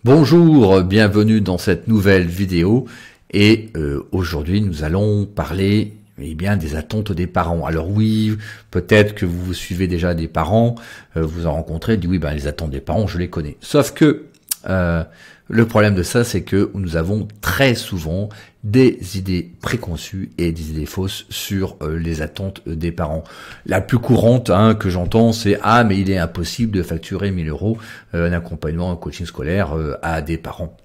Bonjour, bienvenue dans cette nouvelle vidéo et aujourd'hui nous allons parler des attentes des parents. Alors oui, peut-être que vous suivez déjà des parents, vous en rencontrez, dit oui, les attentes des parents, je les connais. Sauf que le problème de ça, c'est que nous avons très souvent des idées préconçues et des idées fausses sur les attentes des parents. La plus courante que j'entends, c'est « Ah, mais il est impossible de facturer 1000 euros un accompagnement, un coaching scolaire à des parents ».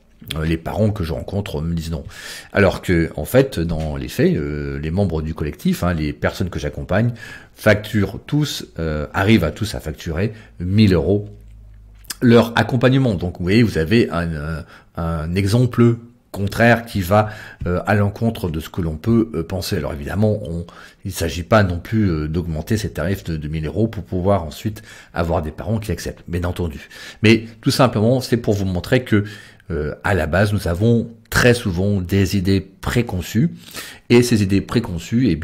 Les parents que je rencontre me disent non. Alors que, en fait, dans les faits, les membres du collectif, les personnes que j'accompagne, facturent tous, arrivent à tous à facturer 1000 euros leur accompagnement. Donc, vous voyez, vous avez un exemple contraire qui va à l'encontre de ce que l'on peut penser. Alors évidemment, il ne s'agit pas non plus d'augmenter ces tarifs de 1000 euros pour pouvoir ensuite avoir des parents qui acceptent, bien entendu. Mais tout simplement, c'est pour vous montrer que à la base, nous avons très souvent des idées préconçues, et ces idées préconçues,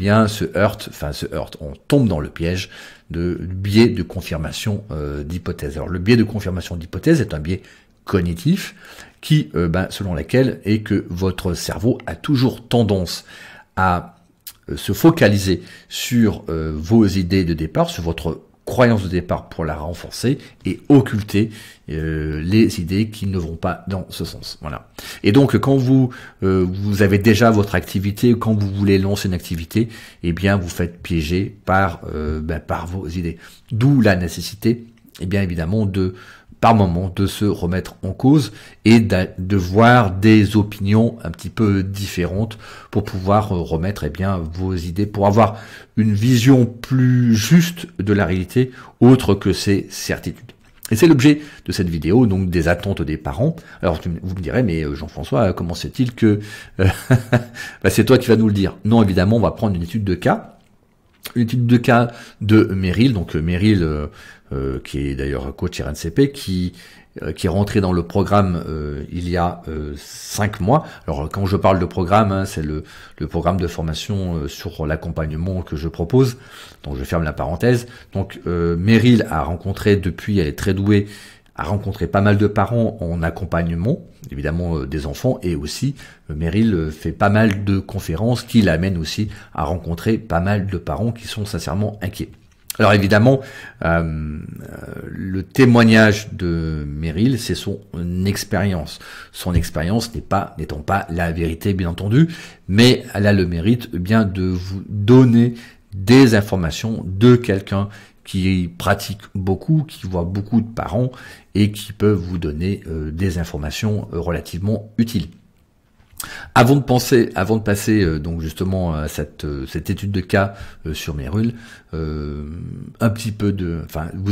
on tombe dans le piège du biais de confirmation d'hypothèse. Alors le biais de confirmation d'hypothèse est un biais cognitif qui, selon laquelle est que votre cerveau a toujours tendance à se focaliser sur vos idées de départ, sur votre croyance de départ pour la renforcer et occulter les idées qui ne vont pas dans ce sens. Voilà. Et donc quand vous avez déjà votre activité, quand vous voulez lancer une activité, vous faites piéger par vos idées. D'où la nécessité, évidemment, par moment de se remettre en cause et de voir des opinions un petit peu différentes pour pouvoir remettre vos idées, pour avoir une vision plus juste de la réalité autre que ces certitudes. Et c'est l'objet de cette vidéo, donc des attentes des parents. Alors vous me direz, mais Jean-François, comment c'est-il que c'est toi qui vas nous le dire? Non, évidemment, on va prendre une étude de cas. Une étude de cas de Meryl, donc Meryl qui est d'ailleurs coach RNCP, qui est rentré dans le programme il y a 5 mois. Alors quand je parle de programme, c'est le programme de formation sur l'accompagnement que je propose. Donc je ferme la parenthèse. Donc Meryl a rencontré depuis, elle est très douée, a rencontré pas mal de parents en accompagnement, évidemment des enfants, et aussi Meryl fait pas mal de conférences qui l'amènent aussi à rencontrer pas mal de parents qui sont sincèrement inquiets. Alors évidemment, le témoignage de Meryl, c'est son expérience. Son expérience n'étant pas la vérité, bien entendu, mais elle a le mérite de vous donner des informations de quelqu'un qui pratique beaucoup, qui voit beaucoup de parents et qui peuvent vous donner des informations relativement utiles. Avant de passer donc justement à cette étude de cas sur Meryl, vous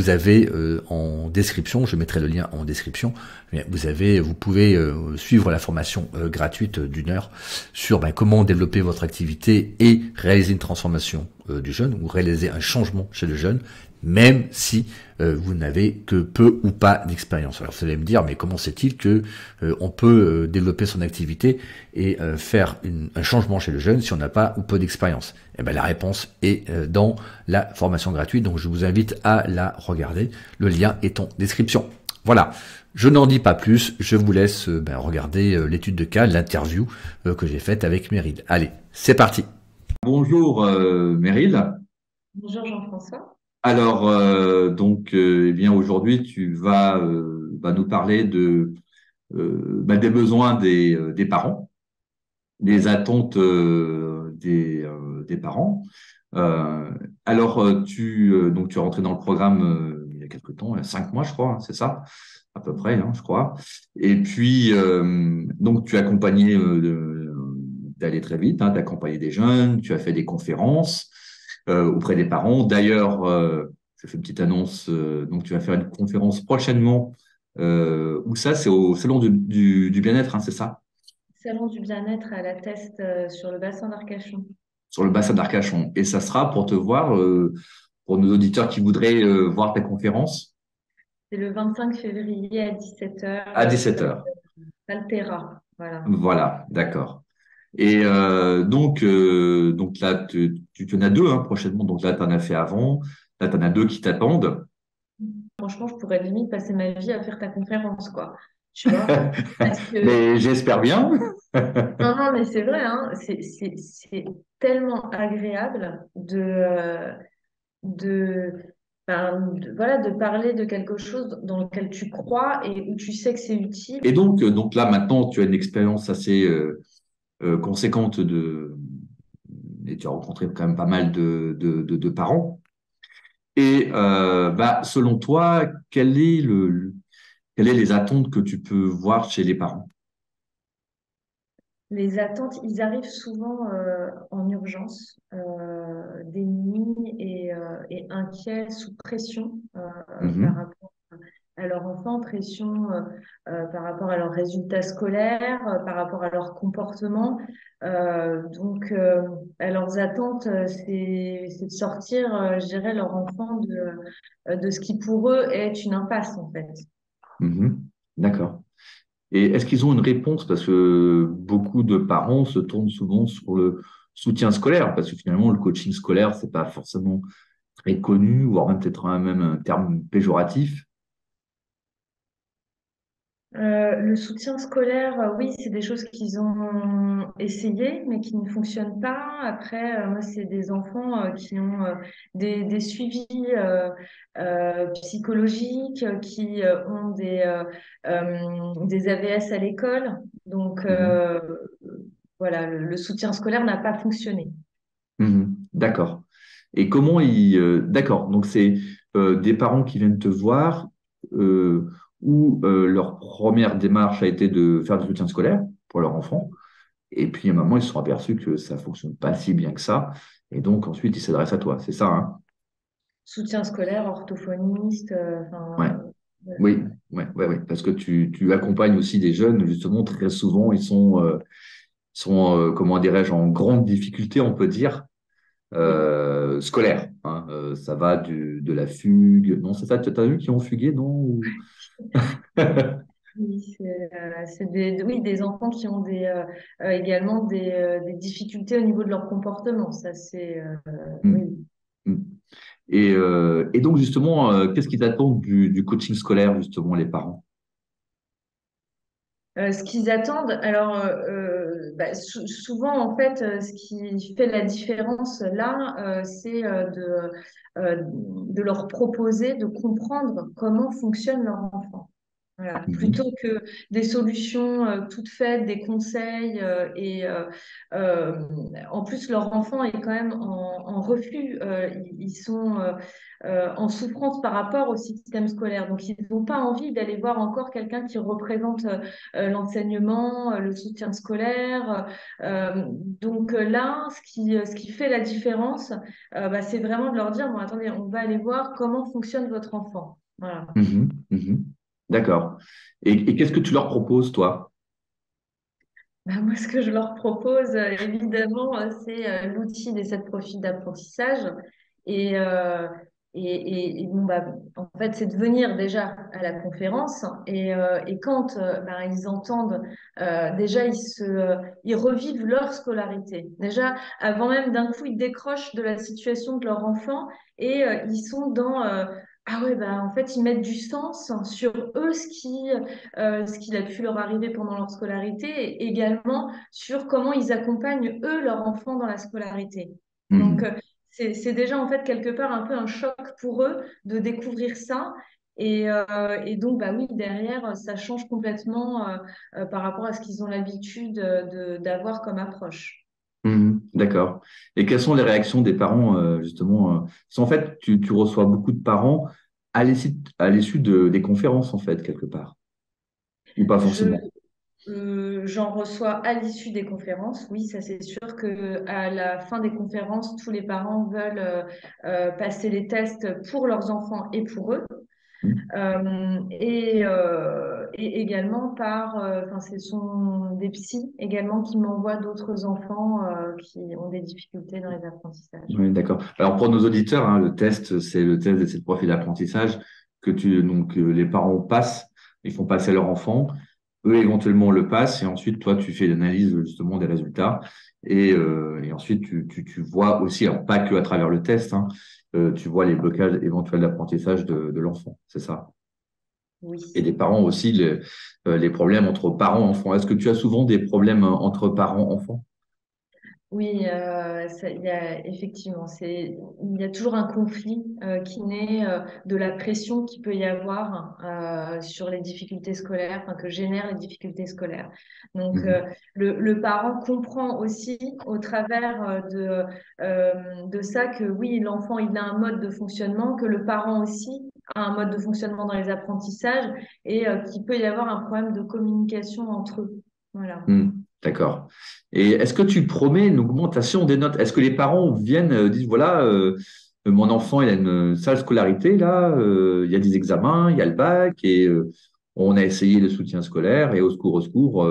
avez en description, je mettrai le lien en description, vous pouvez suivre la formation gratuite d'1 heure sur comment développer votre activité et réaliser une transformation du jeune ou réaliser un changement chez le jeune, même si vous n'avez que peu ou pas d'expérience. Alors vous allez me dire, mais comment c'est-il que on peut développer son activité et faire un changement chez le jeune si on n'a pas ou peu d'expérience? La réponse est dans la formation gratuite, donc je vous invite à la regarder. Le lien est en description. Voilà, je n'en dis pas plus, je vous laisse regarder l'étude de cas, l'interview que j'ai faite avec Meryl. Allez, c'est parti. Bonjour Meryl. Bonjour Jean-François. Alors, aujourd'hui, tu vas nous parler des besoins des parents, des attentes des parents. Tu es rentré dans le programme il y a quelque temps, il y a 5 mois, je crois, c'est ça, à peu près, je crois. Et puis, tu as accompagné d'aller très vite, d'accompagner des jeunes, tu as fait des conférences auprès des parents. D'ailleurs, je fais une petite annonce, donc tu vas faire une conférence prochainement. Où ça, c'est au Salon du bien-être, c'est ça? Salon du bien-être à la Teste sur le bassin d'Arcachon. Sur le bassin d'Arcachon. Et ça sera pour te voir, pour nos auditeurs qui voudraient voir ta conférence. C'est le 25 février à 17h. À 17h. Altera. Voilà. Voilà, d'accord. Et donc là, tu en as 2 prochainement. Donc là, tu en as fait avant. Là, tu en as 2 qui t'attendent. Franchement, je pourrais limite passer ma vie à faire ta conférence, quoi. tu vois. Parce que, Mais j'espère bien. non, non, mais c'est vrai, hein, c'est tellement agréable de, voilà, de parler de quelque chose dans lequel tu crois et où tu sais que c'est utile. Et donc là, maintenant, tu as une expérience assez conséquente et tu as rencontré quand même pas mal de parents. Et bah, selon toi, quelles est les attentes que tu peux voir chez les parents? Les attentes, ils arrivent souvent en urgence, démunis et inquiets, sous pression par Mhm, rapport à leur enfant, pression par rapport à leurs résultats scolaires, par rapport à leur comportement. À leurs attentes, c'est de sortir, je dirais, leur enfant de ce qui pour eux est une impasse, en fait. mhm. D'accord. Et est-ce qu'ils ont une réponse? Parce que beaucoup de parents se tournent souvent sur le soutien scolaire, parce que finalement, le coaching scolaire, c'est pas forcément très connu, voire même peut-être même un terme péjoratif. Le soutien scolaire, oui, c'est des choses qu'ils ont essayé, mais qui ne fonctionnent pas. Après, moi, c'est des enfants qui ont des suivis psychologiques, qui ont des AVS à l'école. Donc, Mhm. voilà, le soutien scolaire n'a pas fonctionné. Mhm. D'accord. Et comment ils... d'accord, donc c'est des parents qui viennent te voir où leur première démarche a été de faire du soutien scolaire pour leur enfant. Et puis à un moment, ils se sont aperçus que ça fonctionne pas si bien que ça. Et donc ensuite, ils s'adressent à toi. C'est ça, hein? Soutien scolaire, orthophoniste, Ouais. voilà. Oui, ouais, ouais, ouais. Parce que tu accompagnes aussi des jeunes, justement, très souvent, ils sont comment dirais-je, en grande difficulté, on peut dire, Oui. scolaire, hein. Ça va de la fugue. Non, c'est ça, tu as vu qui ont fugué, non? Oui, c'est oui, des enfants qui ont également des difficultés au niveau de leur comportement. Ça, Hmm, oui. hmm. Et donc, justement, qu'est-ce qu'ils attendent du coaching scolaire, justement, les parents? Ce qu'ils attendent, alors souvent en fait, ce qui fait la différence là, c'est de leur proposer de comprendre comment fonctionne leur enfant. Voilà. Mhm, Plutôt que des solutions toutes faites, des conseils euh, en plus leur enfant est quand même en reflux, ils sont en souffrance par rapport au système scolaire, donc ils n'ont pas envie d'aller voir encore quelqu'un qui représente l'enseignement, le soutien scolaire. Là, ce qui fait la différence, c'est vraiment de leur dire, bon attendez, on va aller voir comment fonctionne votre enfant. Voilà. mhm, mhm. D'accord. Et qu'est-ce que tu leur proposes, toi? Bah, moi, ce que je leur propose, évidemment, c'est l'outil des 7 profils d'apprentissage. Et, euh, bon, en fait, c'est de venir déjà à la conférence. Et quand ils entendent, déjà, ils revivent leur scolarité. Déjà, avant même d'un coup, ils décrochent de la situation de leur enfant et ils sont dans... ah ouais, en fait, ils mettent du sens sur eux, ce qu'il a pu leur arriver pendant leur scolarité et également sur comment ils accompagnent eux leur enfant dans la scolarité. Donc, Mhm, c'est déjà en fait quelque part un peu un choc pour eux de découvrir ça. Et donc, bah oui, derrière, ça change complètement par rapport à ce qu'ils ont l'habitude d'avoir comme approche. mhm. D'accord. Et quelles sont les réactions des parents, justement? Parce qu'en fait, tu reçois beaucoup de parents à l'issue des conférences, en fait, quelque part. Ou pas Je, forcément. J'en reçois à l'issue des conférences. Oui, ça c'est sûr que à la fin des conférences, tous les parents veulent passer les tests pour leurs enfants et pour eux. Mhm. Et également ce sont des psys également qui m'envoient d'autres enfants qui ont des difficultés dans les apprentissages. Oui, d'accord. Alors pour nos auditeurs, hein, le test, c'est le test de cette profil d'apprentissage que les parents passent, ils font passer à leur enfant. Eux, éventuellement, le passent et ensuite, toi, tu fais l'analyse justement des résultats. Et ensuite, tu vois aussi, alors pas que à travers le test, hein, tu vois les blocages éventuels d'apprentissage de l'enfant. C'est ça. et Oui. des parents aussi, les problèmes entre parents-enfants. Est-ce que tu as souvent des problèmes entre parents-enfants? Oui, il y a effectivement, il y a toujours un conflit qui naît de la pression qu'il peut y avoir sur les difficultés scolaires, enfin, que génèrent les difficultés scolaires. Donc, Mhm. le parent comprend aussi au travers de ça que oui, l'enfant, il a un mode de fonctionnement, que le parent aussi a un mode de fonctionnement dans les apprentissages et qu'il peut y avoir un problème de communication entre eux. Voilà. Hmm, d'accord. Et est-ce que tu promets une augmentation des notes? Est-ce que les parents viennent, disent, voilà, mon enfant, il a une sale scolarité, là, il y a des examens, il y a le bac, et on a essayé le soutien scolaire, et au secours,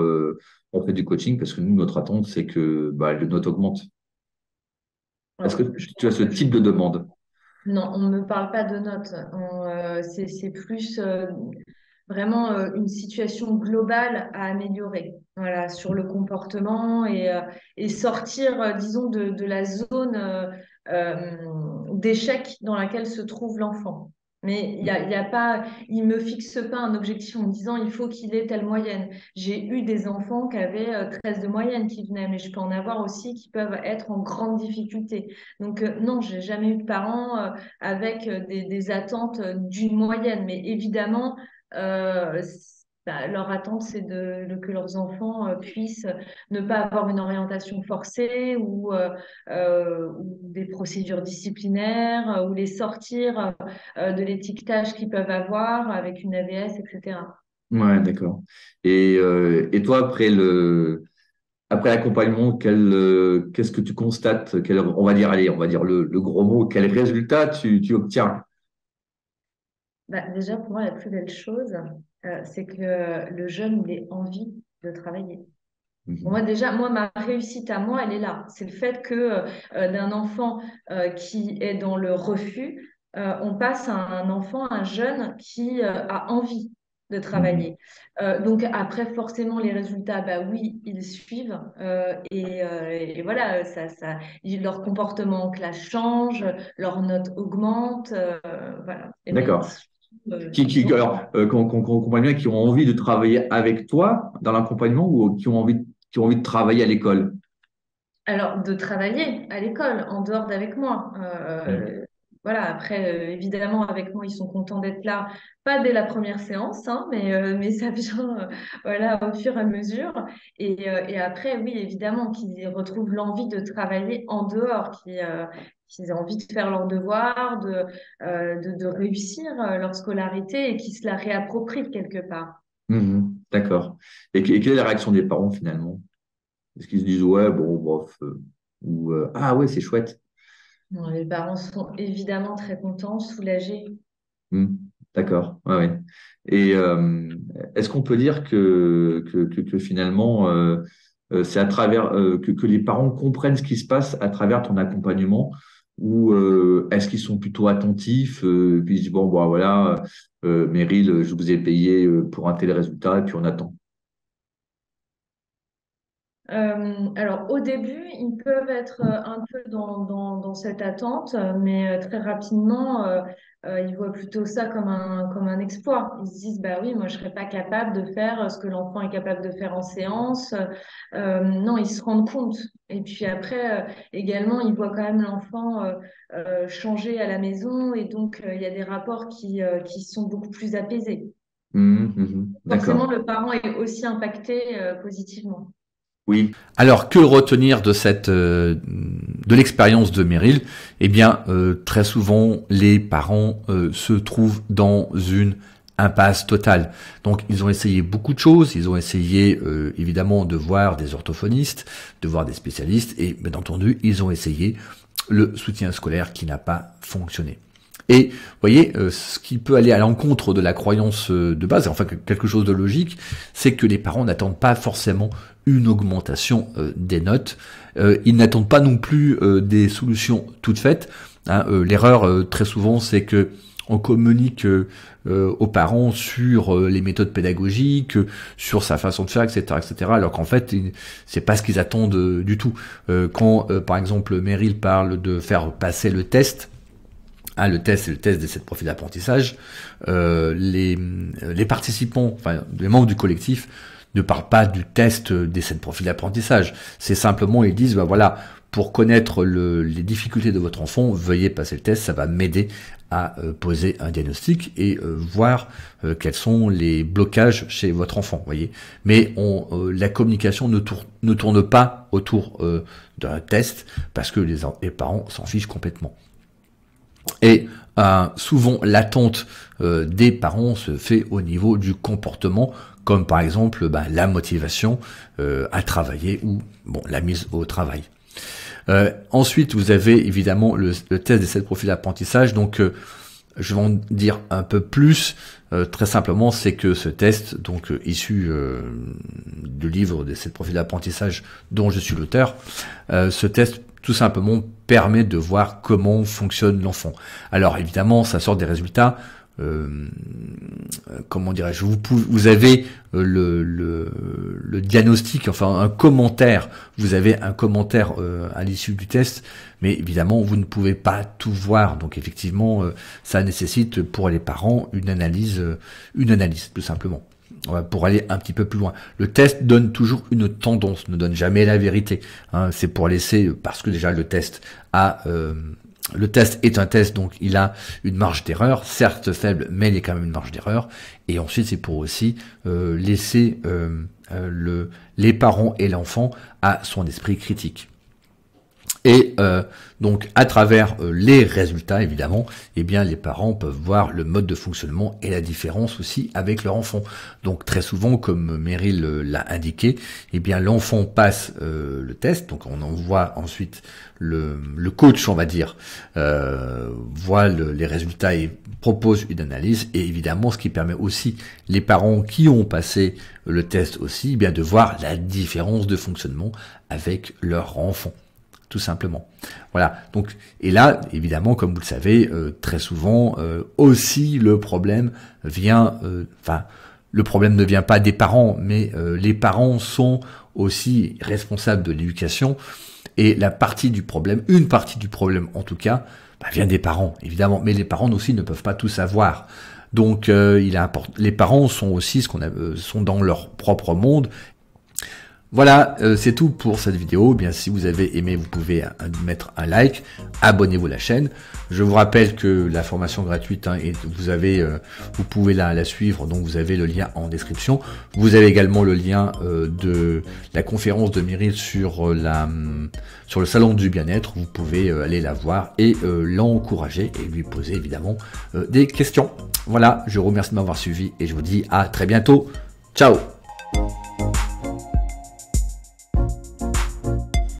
on fait du coaching, parce que nous, notre attente, c'est que bah, les notes augmentent. Est-ce que Alors, tu as ce type de demande? non, on ne me parle pas de notes. C'est plus vraiment une situation globale à améliorer, voilà, sur le comportement et sortir, disons, de la zone d'échec dans laquelle se trouve l'enfant. Mais il y a pas, il me fixe pas un objectif en me disant il faut qu'il ait telle moyenne. J'ai eu des enfants qui avaient 13 de moyenne qui venaient, mais je peux en avoir aussi qui peuvent être en grande difficulté. Donc non, j'ai jamais eu de parents avec des attentes d'une moyenne, mais évidemment euh, leur attente, c'est que leurs enfants puissent ne pas avoir une orientation forcée ou des procédures disciplinaires ou les sortir de l'étiquetage qu'ils peuvent avoir avec une AVS, etc. Ouais, d'accord. Et toi, après l'accompagnement, qu'est-ce que tu constates? On va dire, allez, on va dire le gros mot, quel résultat tu obtiens? Bah, déjà, pour moi, la plus belle chose, c'est que le jeune, il ait envie de travailler. Pour moi, Mhm. déjà, moi, ma réussite à moi, elle est là. C'est le fait que d'un enfant qui est dans le refus, on passe à un enfant, un jeune qui a envie de Mhm. travailler. Donc après, forcément, les résultats, bah oui, ils suivent. Et voilà, leur comportement en classe change, leurs notes augmentent. Voilà. Mais D'accord. surtout, ils ont Alors, qu'on comprenne bien, qui ont envie de travailler avec toi dans l'accompagnement ou qui ont envie de travailler à l'école? Alors, de travailler à l'école, en dehors d'avec moi. Mhm. Voilà, après, évidemment, avec moi, ils sont contents d'être là, pas dès la première séance, hein, mais ça vient voilà, au fur et à mesure. Et après, oui, évidemment, qu'ils retrouvent l'envie de travailler en dehors, qu'ils aient envie de faire leurs devoirs, de réussir leur scolarité et qu'ils se la réapproprient quelque part. Mhm. D'accord. Et quelle est la réaction des parents finalement? Est-ce qu'ils se disent, ouais, bon, bof, ou ah ouais, c'est chouette. Bon, les parents sont évidemment très contents, soulagés. Hmm. D'accord. Ouais, ouais. Et est-ce qu'on peut dire que finalement, c'est à travers que les parents comprennent ce qui se passe à travers ton accompagnement ou est-ce qu'ils sont plutôt attentifs puis ils disent bon, bah, voilà, Meryl, je vous ai payé pour un tel résultat et puis on attend. Alors, au début, ils peuvent être un peu dans cette attente, mais très rapidement, ils voient plutôt ça comme un exploit. Ils se disent, bah oui, moi, je serais pas capable de faire ce que l'enfant est capable de faire en séance. Non, ils se rendent compte. Et puis après, également, ils voient quand même l'enfant changer à la maison, et donc il y a des rapports qui sont beaucoup plus apaisés. Mhm, mhm. Forcément, D'accord. le parent est aussi impacté positivement. Oui. Alors, que retenir de de l'expérience de Meryl? Eh bien, très souvent, les parents se trouvent dans une impasse totale. Donc, ils ont essayé beaucoup de choses. Ils ont essayé, évidemment, de voir des orthophonistes, de voir des spécialistes, et bien entendu, ils ont essayé le soutien scolaire qui n'a pas fonctionné. Et vous voyez, ce qui peut aller à l'encontre de la croyance de base, enfin quelque chose de logique, c'est que les parents n'attendent pas forcément une augmentation des notes. Ils n'attendent pas non plus des solutions toutes faites. Hein. L'erreur très souvent, c'est que on communique aux parents sur les méthodes pédagogiques, sur sa façon de faire, etc., etc. Alors qu'en fait, c'est pas ce qu'ils attendent du tout. Quand, par exemple, Meryl parle de faire passer le test, le test, c'est le test des 7 profils d'apprentissage. Les participants, enfin les membres du collectif, ne parlent pas du test des 7 profils d'apprentissage. C'est simplement, ils disent, bah voilà, pour connaître les difficultés de votre enfant, veuillez passer le test, ça va m'aider à poser un diagnostic et voir quels sont les blocages chez votre enfant, voyez. Mais la communication ne tourne pas autour d'un test parce que les parents s'en fichent complètement. Et souvent, l'attente des parents se fait au niveau du comportement, comme par exemple la motivation à travailler ou la mise au travail. Ensuite, vous avez évidemment le test des 7 profils d'apprentissage. Donc, je vais en dire un peu plus. Très simplement, c'est que ce test, donc issu du livre des 7 profils d'apprentissage dont je suis l'auteur, ce test tout simplement permet de voir comment fonctionne l'enfant. Alors évidemment, ça sort des résultats. Comment dirais-je, vous avez le diagnostic, enfin un commentaire, vous avez un commentaire à l'issue du test, mais évidemment vous ne pouvez pas tout voir, donc effectivement ça nécessite pour les parents une analyse tout simplement, pour aller un petit peu plus loin. Le test donne toujours une tendance, ne donne jamais la vérité, hein, c'est pour laisser, parce que déjà le test est un test, donc il a une marge d'erreur, certes faible, mais il y a quand même une marge d'erreur. Et ensuite, c'est pour aussi laisser les parents et l'enfant à son esprit critique. Et donc, à travers les résultats, évidemment, eh bien, les parents peuvent voir le mode de fonctionnement et la différence aussi avec leur enfant. Donc, très souvent, comme Meryl l'a indiqué, eh bien, l'enfant passe le test. Donc, on envoie ensuite le coach, on va dire, voit les résultats et propose une analyse. Et évidemment, ce qui permet aussi les parents qui ont passé le test aussi, eh bien, de voir la différence de fonctionnement avec leur enfant. Tout simplement. Voilà. Donc, et là, évidemment, comme vous le savez, très souvent aussi le problème vient, le problème ne vient pas des parents, mais les parents sont aussi responsables de l'éducation. Et une partie du problème en tout cas, vient des parents, évidemment. Mais les parents aussi ne peuvent pas tout savoir. Donc, les parents sont aussi sont dans leur propre monde. Voilà, c'est tout pour cette vidéo. Bien, si vous avez aimé, vous pouvez mettre un like, abonnez-vous à la chaîne. Je vous rappelle que la formation gratuite, et vous pouvez la suivre, donc vous avez le lien en description. Vous avez également le lien de la conférence de Meryl sur le salon du bien-être. Vous pouvez aller la voir et l'encourager et lui poser évidemment des questions. Voilà, je vous remercie de m'avoir suivi et je vous dis à très bientôt. Ciao!